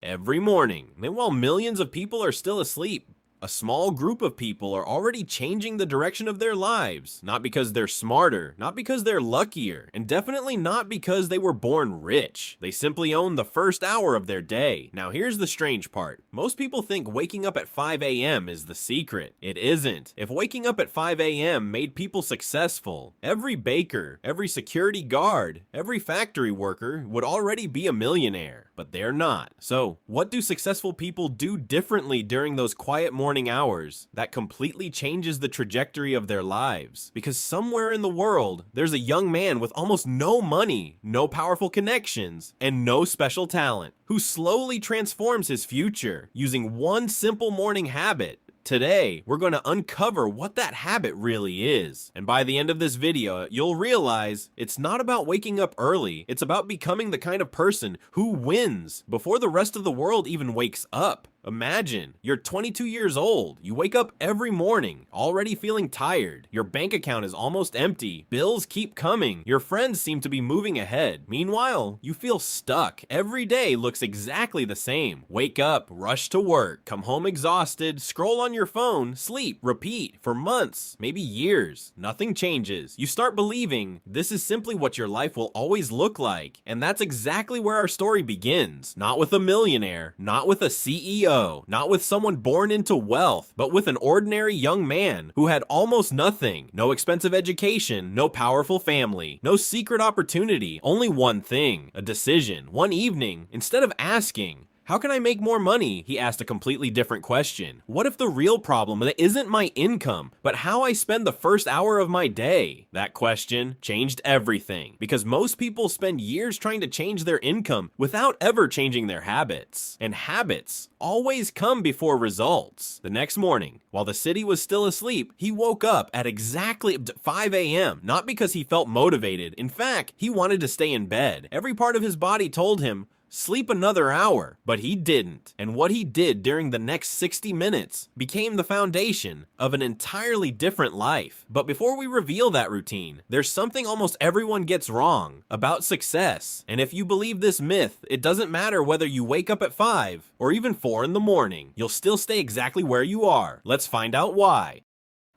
every morning. And while millions of people are still asleep, a small group of people are already changing the direction of their lives, not because they're smarter, not because they're luckier, and definitely not because they were born rich. They simply own the first hour of their day. Now here's the strange part. Most people think waking up at 5 a.m. is the secret. It isn't. If waking up at 5 a.m. made people successful, every baker, every security guard, every factory worker would already be a millionaire. But they're not. So, what do successful people do differently during those quiet morning hours that completely changes the trajectory of their lives? Because somewhere in the world, there's a young man with almost no money, no powerful connections, and no special talent, who slowly transforms his future using one simple morning habit. Today, we're going to uncover what that habit really is. And by the end of this video, you'll realize it's not about waking up early. It's about becoming the kind of person who wins before the rest of the world even wakes up. Imagine, you're 22 years old, you wake up every morning, already feeling tired, your bank account is almost empty, bills keep coming, your friends seem to be moving ahead. Meanwhile, you feel stuck. Every day looks exactly the same. Wake up, rush to work, come home exhausted, scroll on your phone, sleep, repeat, for months, maybe years. Nothing changes. You start believing this is simply what your life will always look like. And that's exactly where our story begins. Not with a millionaire, not with a CEO, not with someone born into wealth, but with an ordinary young man who had almost nothing. No expensive education, no powerful family, no secret opportunity, only one thing, a decision. One evening, instead of asking, "How can I make more money?" he asked a completely different question. What if the real problem isn't my income, but how I spend the first hour of my day? That question changed everything, because most people spend years trying to change their income without ever changing their habits. And habits always come before results. The next morning, while the city was still asleep, he woke up at exactly 5 a.m., not because he felt motivated. In fact, he wanted to stay in bed. Every part of his body told him, sleep another hour, but he didn't. And what he did during the next 60 minutes became the foundation of an entirely different life. But before we reveal that routine, there's something almost everyone gets wrong about success. And if you believe this myth, it doesn't matter whether you wake up at 5 or even 4 in the morning, you'll still stay exactly where you are. Let's find out why.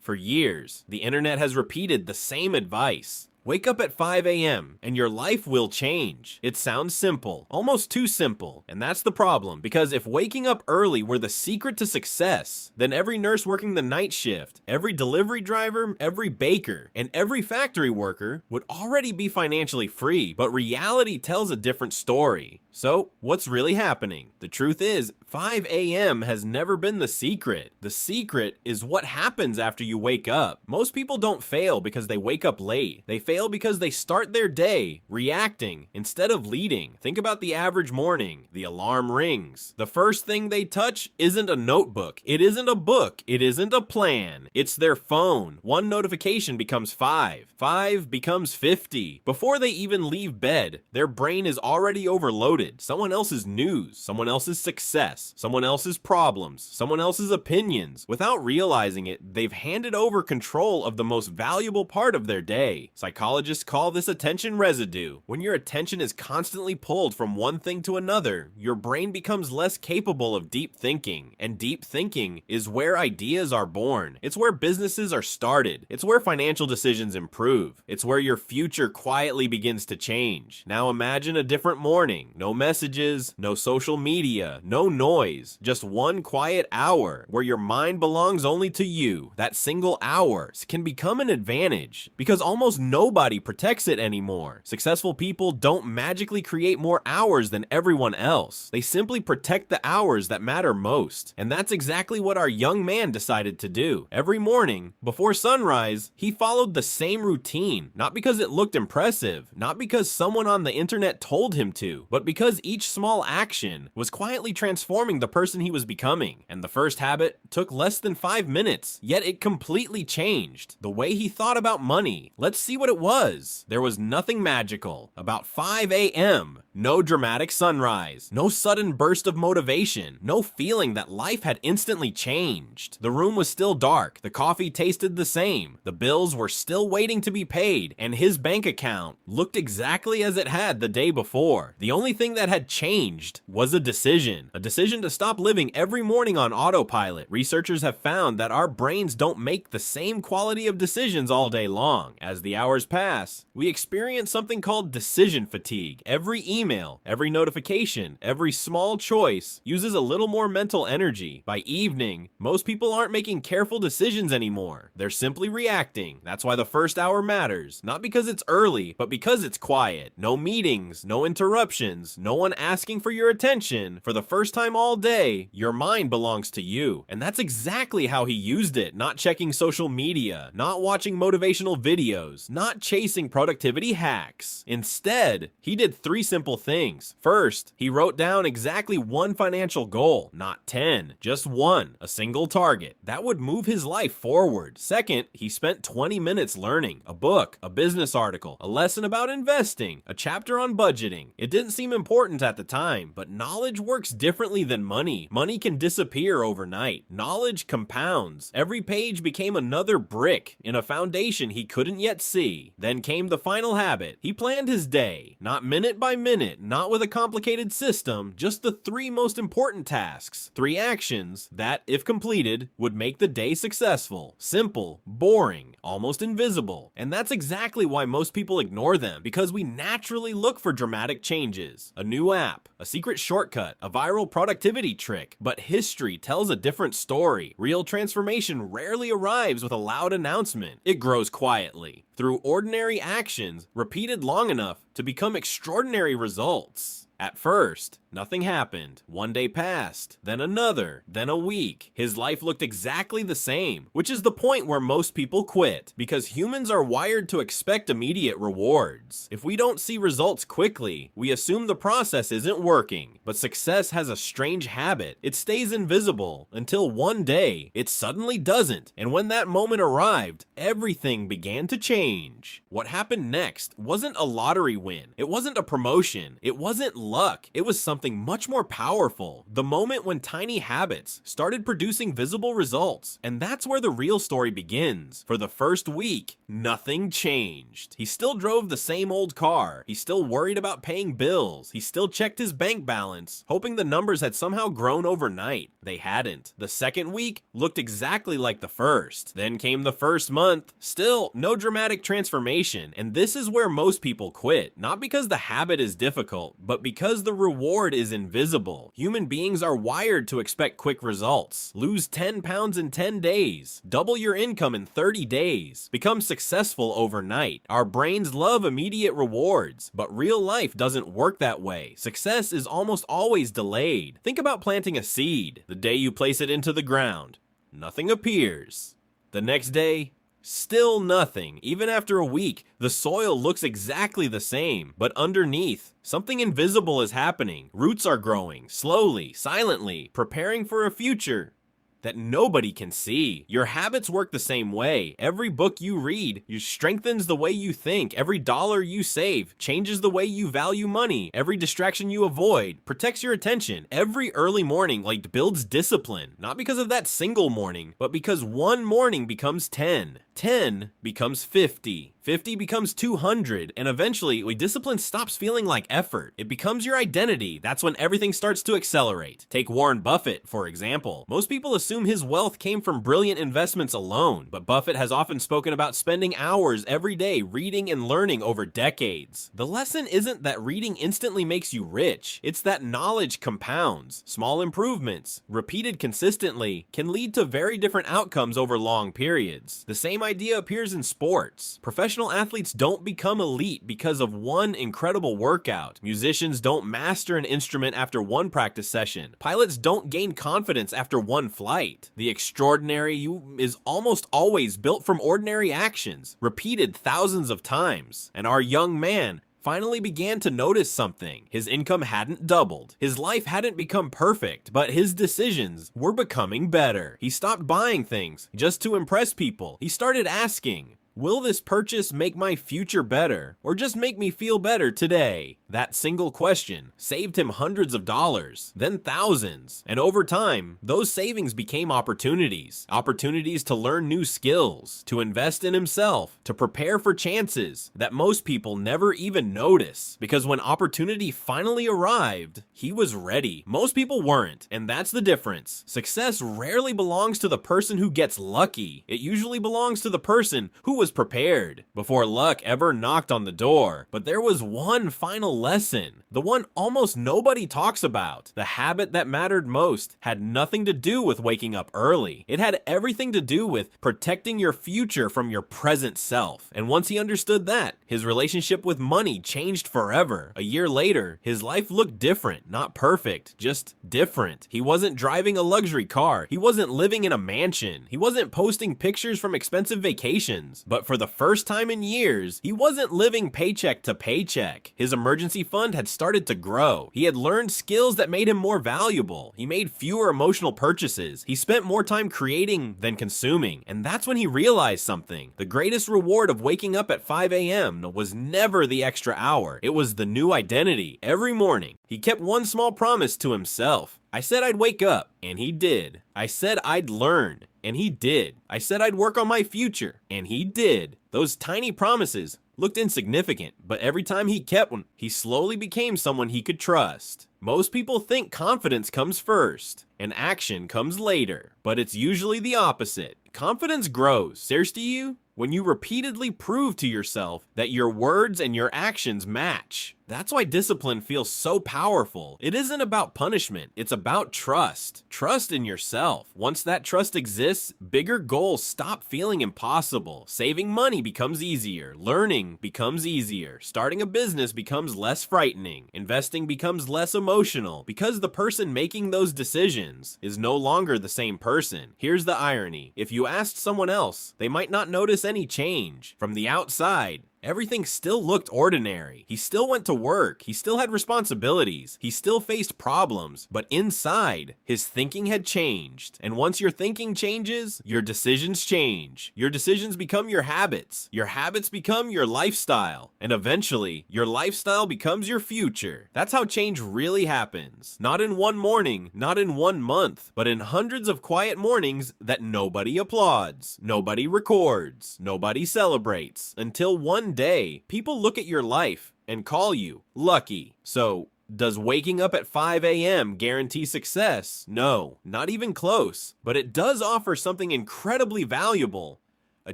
For years, the internet has repeated the same advice. Wake up at 5 a.m. and your life will change. It sounds simple, almost too simple. And that's the problem, because if waking up early were the secret to success, then every nurse working the night shift, every delivery driver, every baker, and every factory worker would already be financially free. But reality tells a different story. So, what's really happening? The truth is, 5 a.m. has never been the secret. The secret is what happens after you wake up. Most people don't fail because they wake up late. They fail because they start their day reacting instead of leading. Think about the average morning. The alarm rings. The first thing they touch isn't a notebook. It isn't a book. It isn't a plan. It's their phone. One notification becomes 5. 5 becomes 50. Before they even leave bed, their brain is already overloaded. Someone else's news, someone else's success, someone else's problems, someone else's opinions. Without realizing it, they've handed over control of the most valuable part of their day. Psychologists call this attention residue. When your attention is constantly pulled from one thing to another, your brain becomes less capable of deep thinking. And deep thinking is where ideas are born. It's where businesses are started. It's where financial decisions improve. It's where your future quietly begins to change. Now imagine a different morning. No messages, no social media, no noise, just one quiet hour where your mind belongs only to you. That single hour can become an advantage because almost nobody protects it anymore. Successful people don't magically create more hours than everyone else. They simply protect the hours that matter most. And that's exactly what our young man decided to do. Every morning, before sunrise, he followed the same routine, not because it looked impressive, not because someone on the internet told him to, but because each small action was quietly transforming the person he was becoming. And the first habit took less than 5 minutes, yet it completely changed the way he thought about money. Let's see what it was. There was nothing magical about 5 a.m. No dramatic sunrise, no sudden burst of motivation, no feeling that life had instantly changed. The room was still dark, the coffee tasted the same, the bills were still waiting to be paid, and his bank account looked exactly as it had the day before. The only thing thing that had changed was a decision to stop living every morning on autopilot. Researchers have found that our brains don't make the same quality of decisions all day long. As the hours pass, we experience something called decision fatigue. Every email, every notification, every small choice uses a little more mental energy. By evening, most people aren't making careful decisions anymore. They're simply reacting. That's why the first hour matters. Not because it's early, but because it's quiet. No meetings, no interruptions, no one asking for your attention. For the first time all day, your mind belongs to you. And that's exactly how he used it. Not checking social media, not watching motivational videos, not chasing productivity hacks. Instead, he did 3 simple things. First, he wrote down exactly one financial goal, not 10, just one, a single target. That would move his life forward. Second, he spent 20 minutes learning a book, a business article, a lesson about investing, a chapter on budgeting. It didn't seem important at the time, but knowledge works differently than money. Money can disappear overnight. Knowledge compounds. Every page became another brick in a foundation he couldn't yet see. Then came the final habit. He planned his day, not minute by minute, not with a complicated system, just the 3 most important tasks. 3 actions that, if completed, would make the day successful. Simple, boring, almost invisible. And that's exactly why most people ignore them, because we naturally look for dramatic changes. A new app, a secret shortcut, a viral productivity trick. But history tells a different story. Real transformation rarely arrives with a loud announcement. It grows quietly, through ordinary actions, repeated long enough to become extraordinary results. At first, nothing happened. One day passed, then another, then a week. His life looked exactly the same, which is the point where most people quit, because humans are wired to expect immediate rewards. If we don't see results quickly, we assume the process isn't working. But success has a strange habit. It stays invisible until one day it suddenly doesn't. And when that moment arrived, everything began to change. What happened next wasn't a lottery win. It wasn't a promotion. It wasn't luck. It was something much more powerful. The moment when tiny habits started producing visible results. And that's where the real story begins. For the first week, nothing changed. He still drove the same old car. He still worried about paying bills. He still checked his bank balance, hoping the numbers had somehow grown overnight. They hadn't. The second week looked exactly like the first. Then came the first month. Still, no dramatic transformation. And this is where most people quit. Not because the habit is difficult, but because the reward is invisible. Human beings are wired to expect quick results. Lose 10 pounds in 10 days. Double your income in 30 days. Become successful overnight. Our brains love immediate rewards, but real life doesn't work that way. Success is almost always delayed. Think about planting a seed. The day you place it into the ground, nothing appears. The next day, still nothing. Even after a week, the soil looks exactly the same, but underneath, something invisible is happening. Roots are growing, slowly, silently, preparing for a future that nobody can see. Your habits work the same way. Every book you read strengthens the way you think. Every dollar you save changes the way you value money. Every distraction you avoid protects your attention. Every early morning builds discipline. Not because of that single morning, but because one morning becomes 10. 10 becomes 50. 50 becomes 200, and eventually, discipline stops feeling like effort. It becomes your identity. That's when everything starts to accelerate. Take Warren Buffett, for example. Most people assume his wealth came from brilliant investments alone, but Buffett has often spoken about spending hours every day reading and learning over decades. The lesson isn't that reading instantly makes you rich. It's that knowledge compounds. Small improvements, repeated consistently, can lead to very different outcomes over long periods. The same idea appears in sports. Professional athletes don't become elite because of one incredible workout. Musicians don't master an instrument after one practice session. Pilots don't gain confidence after one flight. The extraordinary is almost always built from ordinary actions, repeated thousands of times. And our young man finally began to notice something. His income hadn't doubled. His life hadn't become perfect, but his decisions were becoming better. He stopped buying things just to impress people. He started asking, Will this purchase make my future better, or just make me feel better today? That single question saved him hundreds of dollars, then thousands. And over time, those savings became opportunities. Opportunities to learn new skills, to invest in himself, to prepare for chances that most people never even notice. Because when opportunity finally arrived, he was ready. Most people weren't, and that's the difference. Success rarely belongs to the person who gets lucky. It usually belongs to the person who was prepared before luck ever knocked on the door. But there was one final lesson, the one almost nobody talks about. The habit that mattered most had nothing to do with waking up early. It had everything to do with protecting your future from your present self. And once he understood that, his relationship with money changed forever. A year later, his life looked different, not perfect, just different. He wasn't driving a luxury car. He wasn't living in a mansion. He wasn't posting pictures from expensive vacations. But for the first time in years, he wasn't living paycheck to paycheck. His emergency fund had started to grow. He had learned skills that made him more valuable. He made fewer emotional purchases. He spent more time creating than consuming. And that's when he realized something. The greatest reward of waking up at 5 a.m. was never the extra hour. It was the new identity. Every morning, he kept one small promise to himself. I said I'd wake up, and he did. I said I'd learn, and he did. I said I'd work on my future, and he did. Those tiny promises looked insignificant, but every time he kept one, he slowly became someone he could trust. Most people think confidence comes first, and action comes later, but it's usually the opposite. Confidence grows, seriously you, when you repeatedly prove to yourself that your words and your actions match. That's why discipline feels so powerful. It isn't about punishment, it's about trust. Trust in yourself. Once that trust exists, bigger goals stop feeling impossible. Saving money becomes easier. Learning becomes easier. Starting a business becomes less frightening. Investing becomes less emotional because the person making those decisions is no longer the same person. Here's the irony. If you asked someone else, they might not notice any change. From the outside, everything still looked ordinary. He still went to work. He still had responsibilities. He still faced problems. But inside, his thinking had changed. And once your thinking changes, your decisions change. Your decisions become your habits. Your habits become your lifestyle. And eventually, your lifestyle becomes your future. That's how change really happens. Not in one morning, not in 1 month, but in hundreds of quiet mornings that nobody applauds, nobody records, nobody celebrates, until one day, people look at your life and call you lucky. So, does waking up at 5 a.m. guarantee success? No, not even close. But it does offer something incredibly valuable. A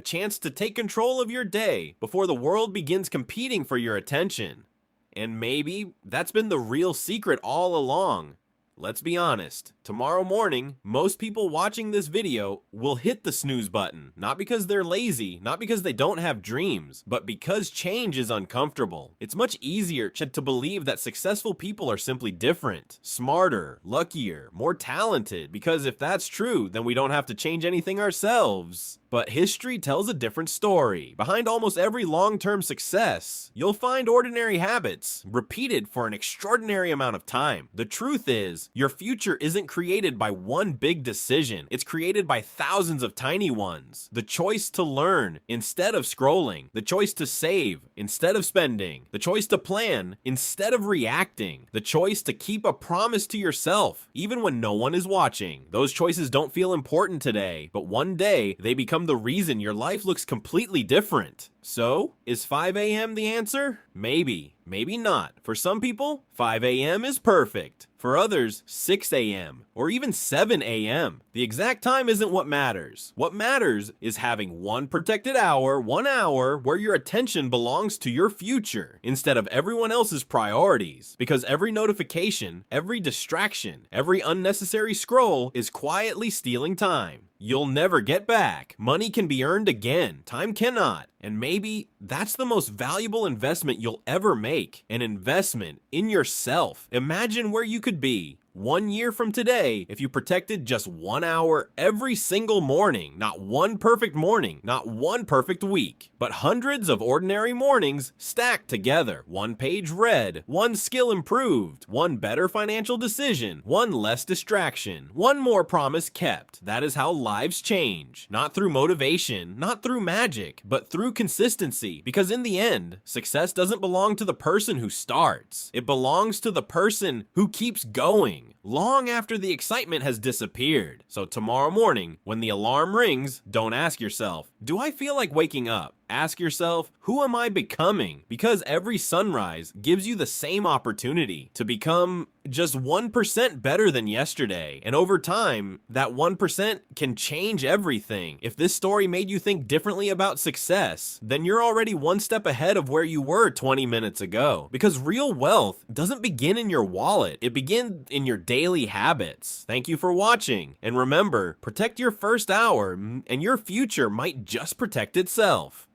chance to take control of your day before the world begins competing for your attention. And maybe that's been the real secret all along. Let's be honest, tomorrow morning, most people watching this video will hit the snooze button, not because they're lazy, not because they don't have dreams, but because change is uncomfortable. It's much easier to believe that successful people are simply different, smarter, luckier, more talented, because if that's true, then we don't have to change anything ourselves. But history tells a different story. Behind almost every long-term success, you'll find ordinary habits, repeated for an extraordinary amount of time. The truth is, your future isn't created by one big decision. It's created by thousands of tiny ones. The choice to learn instead of scrolling. The choice to save instead of spending. The choice to plan instead of reacting. The choice to keep a promise to yourself, even when no one is watching. Those choices don't feel important today, but one day they become the reason your life looks completely different. So, is 5 a.m. the answer? Maybe, maybe not. For some people, 5 a.m. is perfect. For others, 6 a.m. or even 7 a.m. The exact time isn't what matters. What matters is having one protected hour, 1 hour, where your attention belongs to your future instead of everyone else's priorities. Because every notification, every distraction, every unnecessary scroll is quietly stealing time you'll never get back. Money can be earned again. Time cannot. And maybe that's the most valuable investment you'll ever make. An investment in yourself. Imagine where you could be 1 year from today, if you protected just 1 hour every single morning, not one perfect morning, not one perfect week, but hundreds of ordinary mornings stacked together, one page read, one skill improved, one better financial decision, one less distraction, one more promise kept. That is how lives change. Not through motivation, not through magic, but through consistency. Because in the end, success doesn't belong to the person who starts. It belongs to the person who keeps going, long after the excitement has disappeared. So tomorrow morning, when the alarm rings, don't ask yourself, do I feel like waking up? Ask yourself, who am I becoming? Because every sunrise gives you the same opportunity to become just 1% better than yesterday. And over time, that 1% can change everything. If this story made you think differently about success, then you're already one step ahead of where you were 20 minutes ago. Because real wealth doesn't begin in your wallet. It begins in your daily habits. Thank you for watching. And remember, protect your first hour and your future might just protect itself.